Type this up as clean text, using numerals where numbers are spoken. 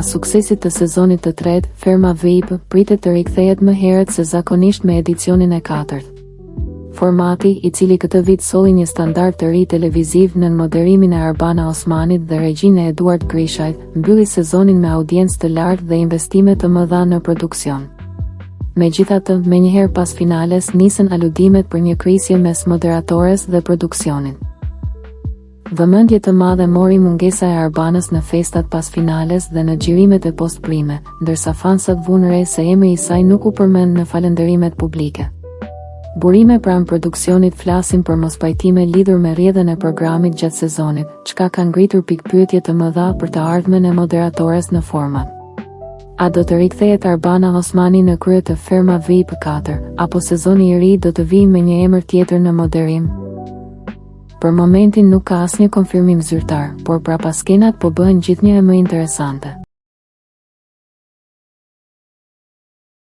Pas suksesit të sezonit të tretë, Ferma VIP pritet të rikthehet më herët se zakonisht me edicionin e 4. Formati, i cili këtë vit solli një standard të ri televiziv nën moderimin e Arbana Osmanit dhe regjinë e Eduard Grishajt, mbylli sezonin me audiencë të lartë dhe investime të mëdha në produksion. Megjithatë, menjëherë pas finales nisën aludimet për një krisje mes moderatores dhe produksionit. Vëmendje të madhe mori mungesa e Arbanës në festat pas finales dhe në xhirimet e postprime, ndërsa fansat vunë re se emri i saj nuk u përmend në falënderimet publike. Burime pranë produksionit flasin për mospajtime lidhur me rrjedhën e programit gjatë sezonit, çka ka ngritur pikpyetje të mëdha për të ardhmen e moderatores në format. A do të rikthehet Arbana Osmani në krye të Ferma VIP 4, apo sezoni i ri do të vijë me një emër tjetër në moderim? Për momentin nuk ka asnjë konfirmim zyrtar, por prapaskenat po bëhen gjithnjë e më interesante.